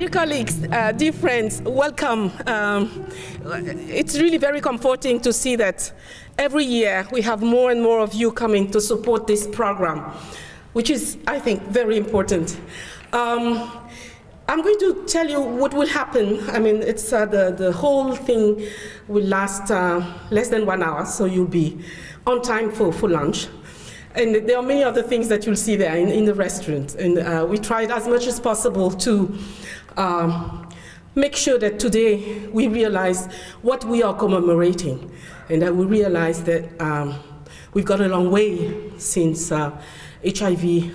Dear colleagues, dear friends, welcome. It's really very comforting to see that every year we have more and more of you coming to support this program, which is, I think, very important. I'm going to tell you what will happen. I mean, it's the whole thing will last less than 1 hour, so you'll be on time for lunch. And there are many other things that you'll see there in the restaurant. And we tried as much as possible to make sure that today we realize what we are commemorating, and that we realize that we've got a long way since HIV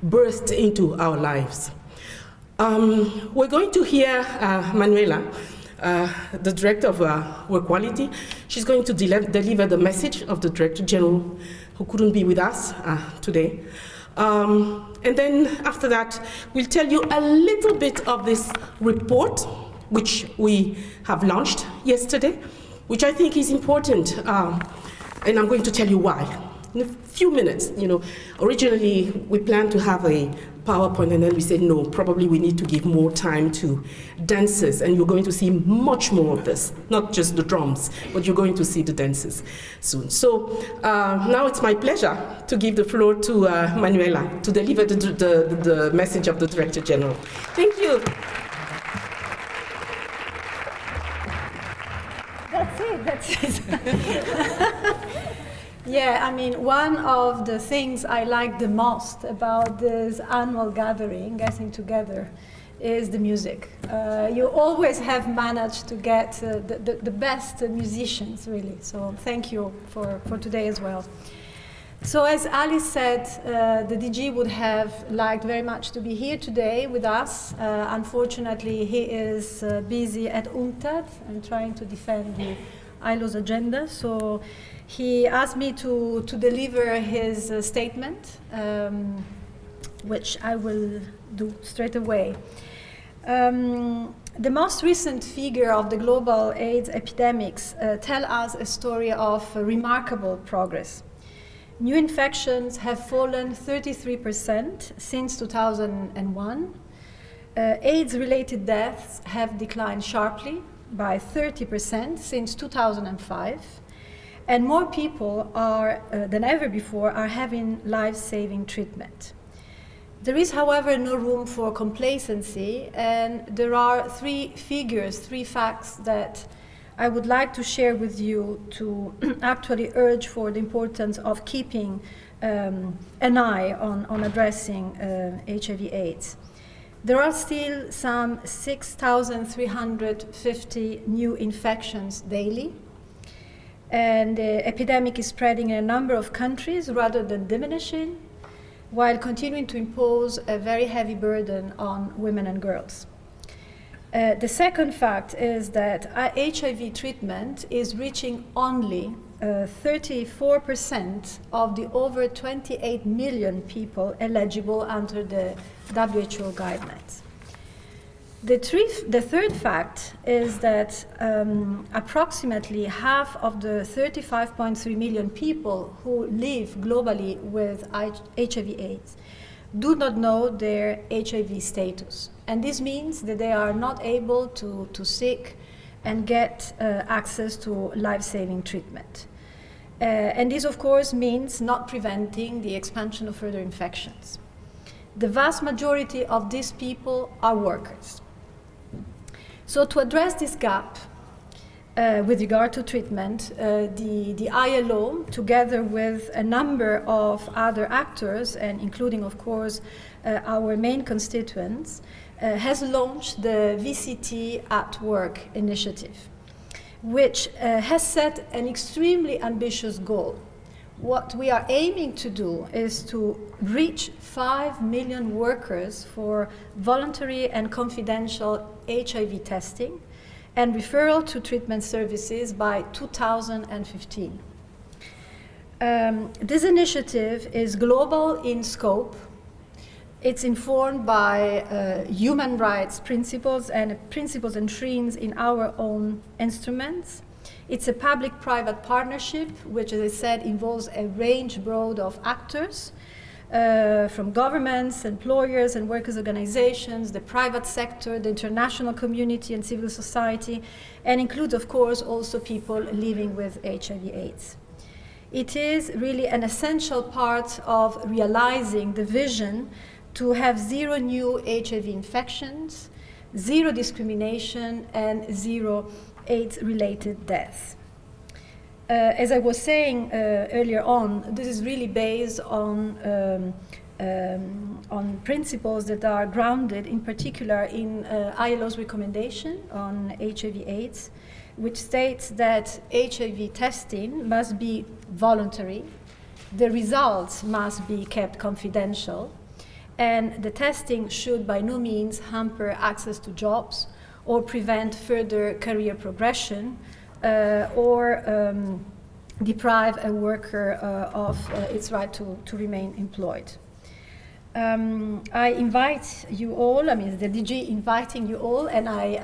burst into our lives. We're going to hear Manuela, the Director of Work Quality. She's going to deliver the message of the Director General, who couldn't be with us today. And then after that, we'll tell you a little bit of this report, which we have launched yesterday, which I think is important, and I'm going to tell you why. In a few minutes, you know, originally we planned to have a PowerPoint, and then we said, no, probably we need to give more time to dancers, and you're going to see much more of this, not just the drums, but you're going to see the dancers soon. So now it's my pleasure to give the floor to Manuela to deliver the message of the Director General. Thank you. That's it. Yeah, I mean, one of the things I like the most about this annual gathering, getting together, is the music. You always have managed to get the best musicians, really. So thank you for today as well. So as Alice said, the DG would have liked very much to be here today with us. Unfortunately, he is busy at UNCTAD and trying to defend the ILO's agenda. So he asked me to deliver his statement, which I will do straight away. The most recent figure of the global AIDS epidemics tell us a story of remarkable progress. New infections have fallen 33% since 2001. AIDS-related deaths have declined sharply by 30% since 2005. And more people than ever before are having life-saving treatment. There is, however, no room for complacency, and there are three facts that I would like to share with you to actually urge for the importance of keeping an eye on addressing HIV/AIDS. There are still some 6,350 new infections daily. And the epidemic is spreading in a number of countries rather than diminishing, while continuing to impose a very heavy burden on women and girls. The second fact is that HIV treatment is reaching only 34% of the over 28 million people eligible under the WHO guidelines. The third fact is that approximately half of the 35.3 million people who live globally with HIV/AIDS do not know their HIV status. And this means that they are not able to seek and get access to life-saving treatment. And this, of course, means not preventing the expansion of further infections. The vast majority of these people are workers. So to address this gap with regard to treatment, the ILO, together with a number of other actors, and including, of course, our main constituents, has launched the VCT at Work initiative, which has set an extremely ambitious goal. What we are aiming to do is to reach 5 million workers for voluntary and confidential HIV testing and referral to treatment services by 2015. This initiative is global in scope. It's informed by human rights principles and enshrined in our own instruments. It's a public-private partnership, which, as I said, involves a range broad of actors, from governments, employers and workers' organizations, the private sector, the international community and civil society, and includes, of course, also people living with HIV/AIDS. It is really an essential part of realizing the vision to have zero new HIV infections, zero discrimination, and zero AIDS-related deaths. As I was saying earlier on, this is really based on principles that are grounded in particular in ILO's recommendation on HIV/AIDS, which states that HIV testing must be voluntary, the results must be kept confidential, and the testing should by no means hamper access to jobs or prevent further career progression or deprive a worker of its right to remain employed. I invite you all, I mean the DG inviting you all, and I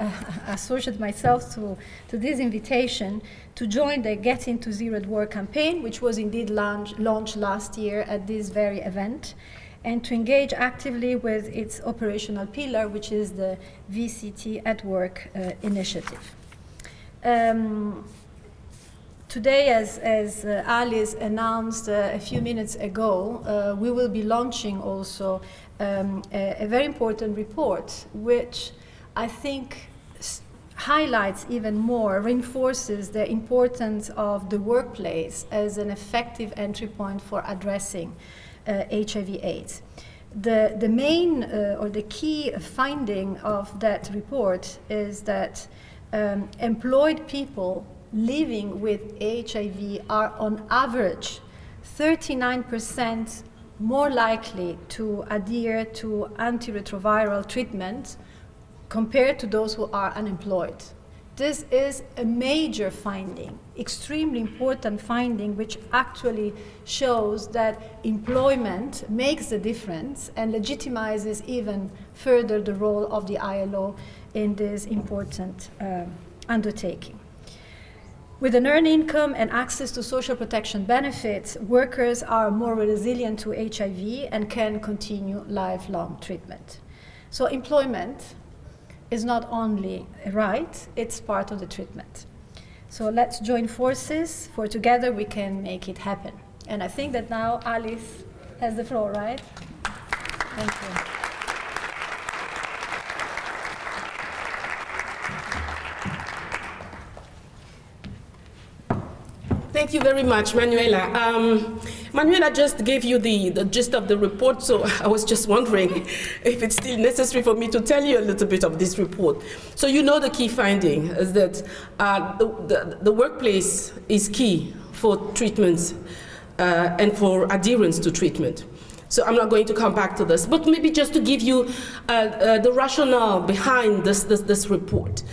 associate myself to this invitation to join the Get Into Zero at Work campaign, which was indeed launched last year at this very event, and to engage actively with its operational pillar, which is the VCT at Work initiative. Today, as Alice announced a few minutes ago, we will be launching also a very important report, which I think highlights even more, reinforces the importance of the workplace as an effective entry point for addressing HIV/AIDS. The main or the key finding of that report is that employed people living with HIV are on average 39% more likely to adhere to antiretroviral treatment compared to those who are unemployed. This is a major finding, extremely important finding, which actually shows that employment makes a difference and legitimizes even further the role of the ILO in this important undertaking. With an earned income and access to social protection benefits, workers are more resilient to HIV and can continue lifelong treatment. So employment is not only a right, it's part of the treatment. So let's join forces, for together we can make it happen. And I think that now Alice has the floor, right? Thank you. Thank you very much, Manuela. Manuela just gave you the gist of the report, so I was just wondering if it's still necessary for me to tell you a little bit of this report. So you know the key finding is that the workplace is key for treatments and for adherence to treatment. So I'm not going to come back to this, but maybe just to give you the rationale behind this report.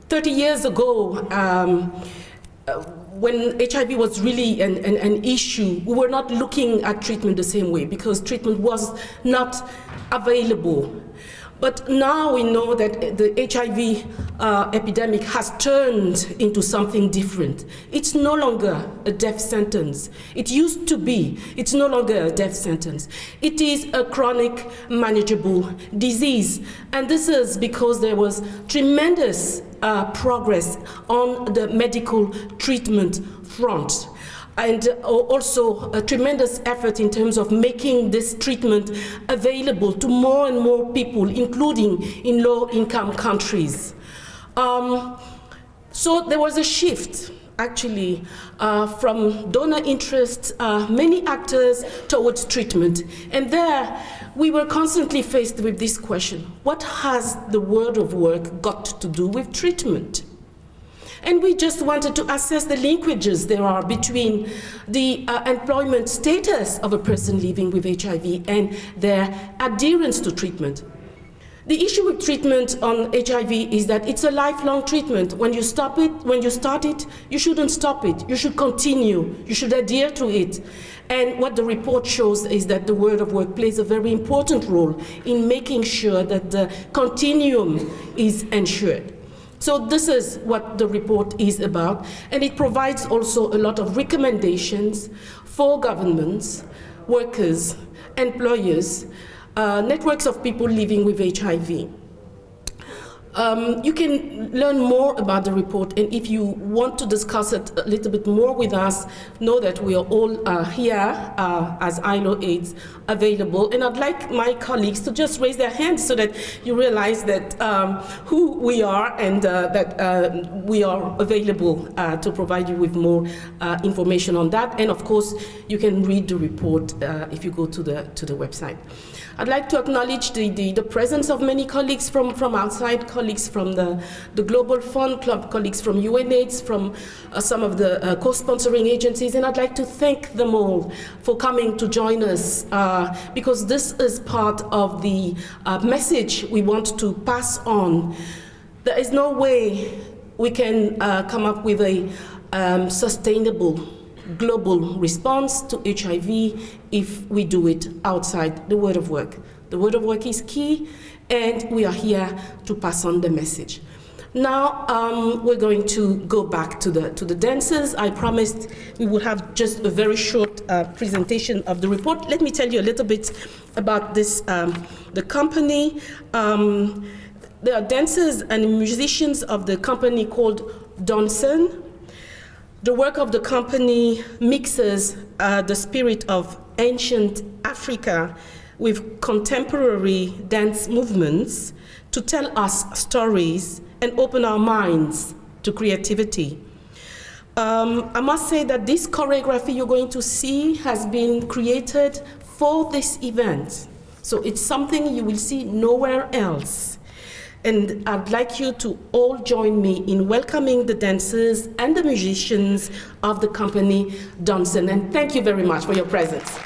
30 years ago, when HIV was really an issue, we were not looking at treatment the same way because treatment was not available. But now we know that the HIV epidemic has turned into something different. It's no longer a death sentence. It used to be. It's no longer a death sentence. It is a chronic, manageable disease. And this is because there was tremendous progress on the medical treatment front. And also a tremendous effort in terms of making this treatment available to more and more people, including in low-income countries. So there was a shift, actually, from donor interest, many actors, towards treatment. And there, we were constantly faced with this question: what has the world of work got to do with treatment? And we just wanted to assess the linkages there are between the employment status of a person living with HIV and their adherence to treatment. The issue with treatment on HIV is that it's a lifelong treatment. When you stop it, when you start it, you shouldn't stop it. You should continue. You should adhere to it. And what the report shows is that the world of work plays a very important role in making sure that the continuum is ensured. So this is what the report is about, and it provides also a lot of recommendations for governments, workers, employers, networks of people living with HIV. You can learn more about the report, and if you want to discuss it a little bit more with us, know that we are all here as ILO aides available. And I'd like my colleagues to just raise their hands so that you realize that who we are and that we are available to provide you with more information on that. And of course, you can read the report if you go to the website. I'd like to acknowledge the presence of many colleagues from outside, colleagues from the Global Fund, colleagues from UNAIDS, from some of the co-sponsoring agencies, and I'd like to thank them all for coming to join us because this is part of the message we want to pass on. There is no way we can come up with a sustainable global response to HIV if we do it outside the world of work. The world of work is key, and we are here to pass on the message. Now we're going to go back to the dancers. I promised we would have just a very short presentation of the report. Let me tell you a little bit about this, the company. There are dancers and musicians of the company called Donsen. The work of the company mixes the spirit of ancient Africa with contemporary dance movements to tell us stories and open our minds to creativity. I must say that this choreography you're going to see has been created for this event. So it's something you will see nowhere else. And I'd like you to all join me in welcoming the dancers and the musicians of the company Donsen. And thank you very much for your presence.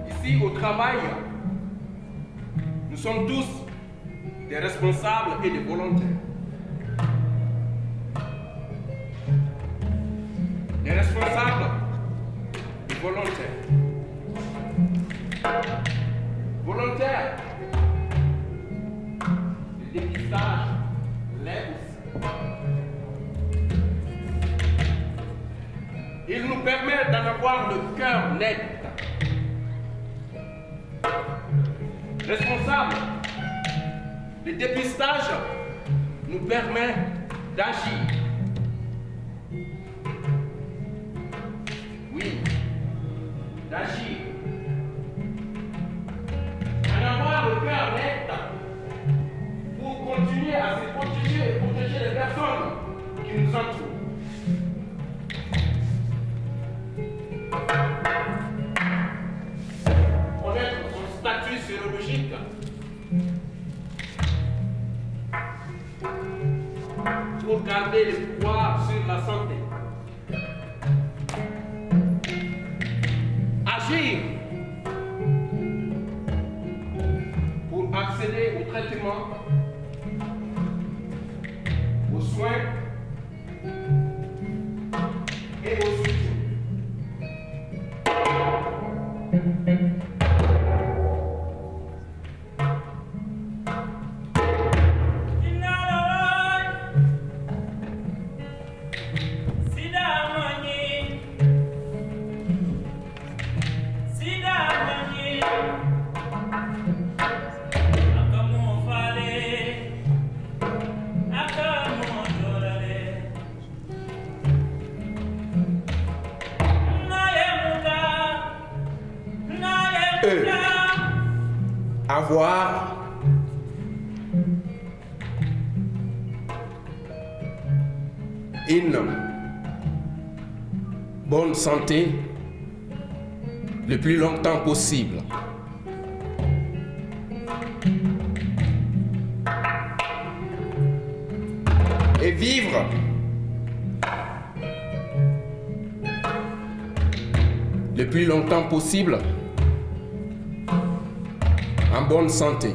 Ici, au travail, nous sommes tous des responsables et des volontaires. Des responsables, des volontaires. Volontaires, le dépistage, l'aide. Il nous permet d'en avoir le cœur net. Responsable, le dépistage nous permet d'agir. Oui, d'agir. En avoir le cœur net pour continuer à se protéger et protéger les personnes qui nous entourent. Connaître son statut sérologique. Pour garder le pouvoir sur la santé. Agir pour accéder au traitement, aux soins et aux soutiens. Avoir une bonne santé le plus longtemps possible. Et vivre le plus longtemps possible en bonne santé.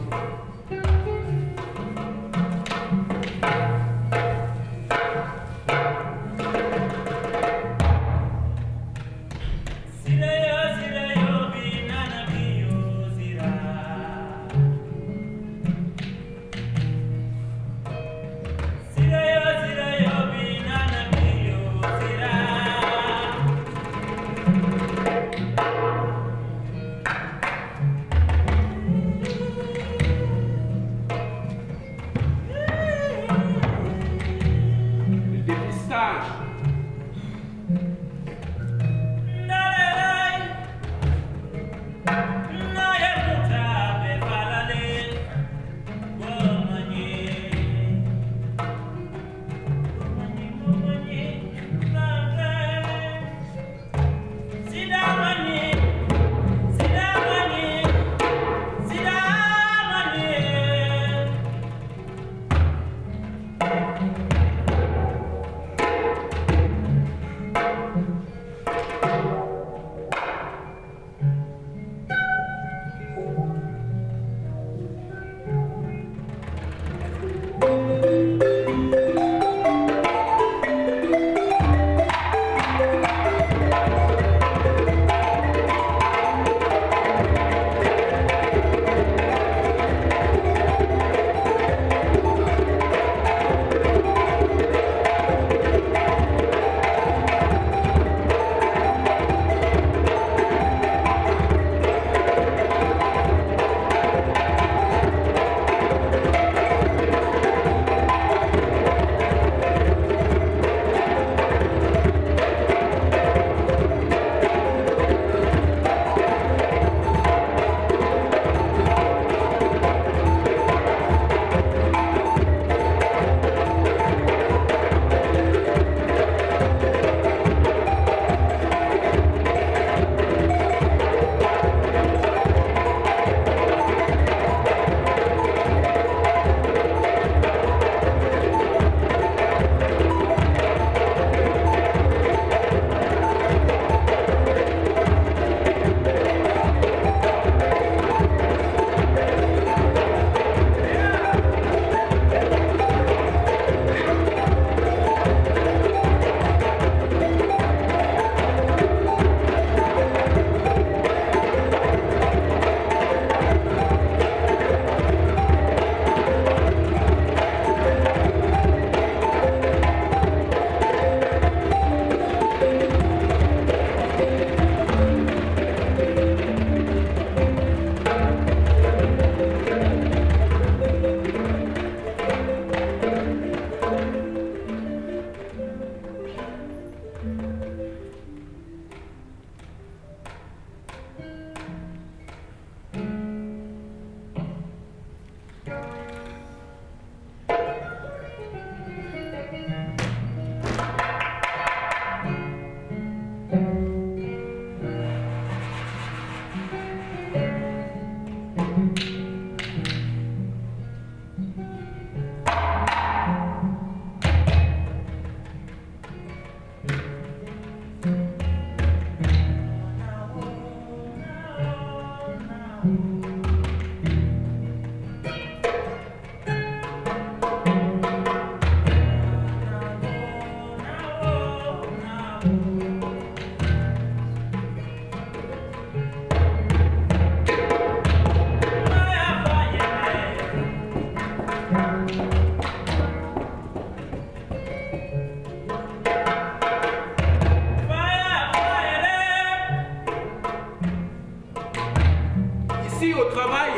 Ici au travail,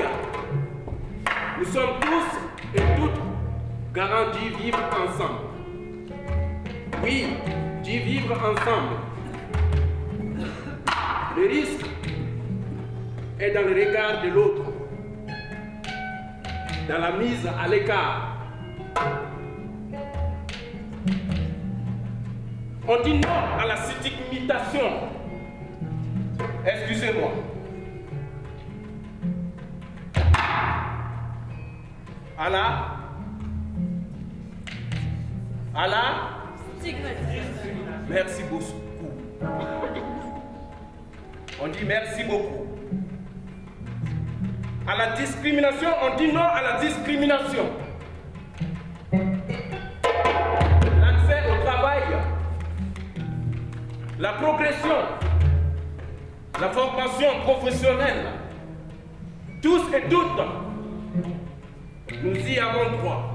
nous sommes tous et toutes garantis vivre ensemble. Oui, d'y vivre ensemble. Le risque est dans le regard de l'autre, dans la mise à l'écart. On dit non à la stigmatisation. Excusez-moi. À la merci beaucoup. On dit merci beaucoup. À la discrimination, on dit non à la discrimination. L'accès au travail, la progression, la formation professionnelle, tous et toutes, nous y avons droit.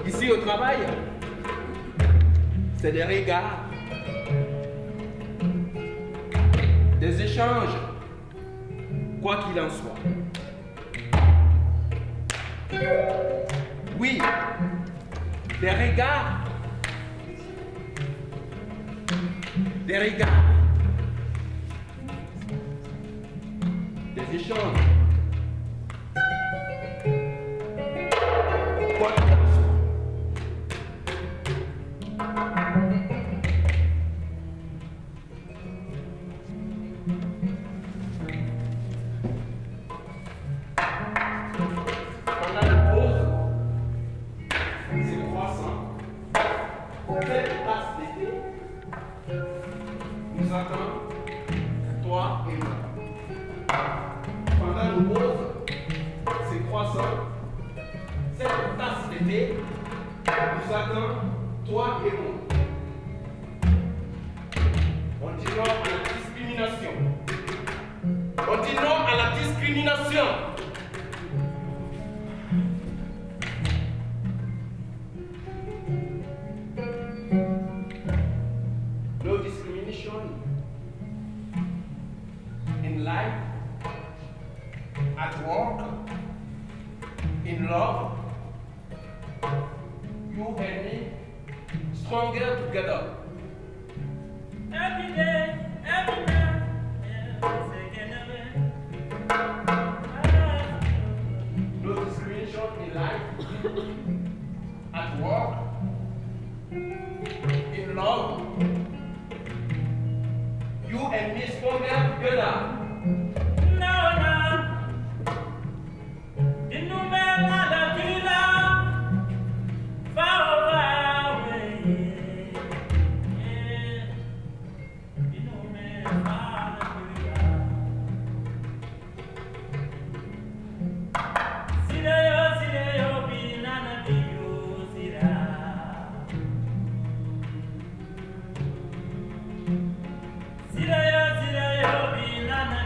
Ici au travail, c'est des regards, des échanges, quoi qu'il en soit. Oui, des regards. Des regards, des échanges. Quoi qu'il en soit. Pendant la pause, c'est croissant. Cette passe d'été nous attend, toi et moi. Pendant nos pauses, c'est croissant. Cette tasse d'été nous attend, toi et moi. On dit non à la discrimination. On dit non à la discrimination. No discrimination in life, at work, in love. You and me, stronger together. Every day, every night, every second of it. No discrimination in life, at work, in love. You and me stronger together. No, no. The nouvelle à la far away. Yeah. The nouvelle à la Sileyo, binana biyo, sira. Sileyo, binana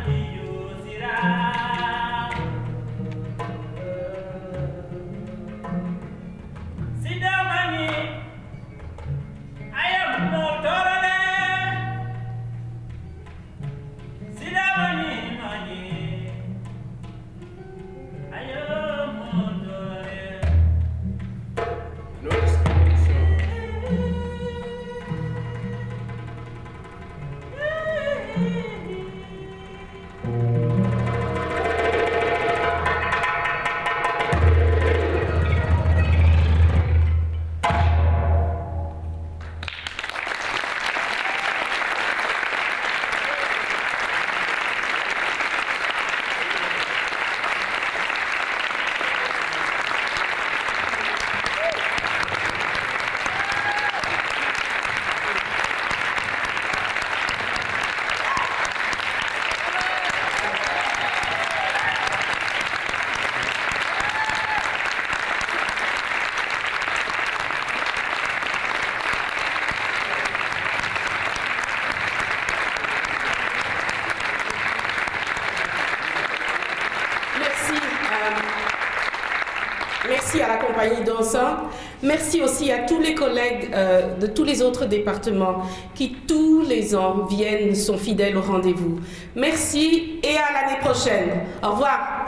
Merci à la Compagnie Donsen. Merci aussi à tous les collègues de tous les autres départements qui tous les ans viennent, sont fidèles au rendez-vous. Merci et à l'année prochaine. Au revoir.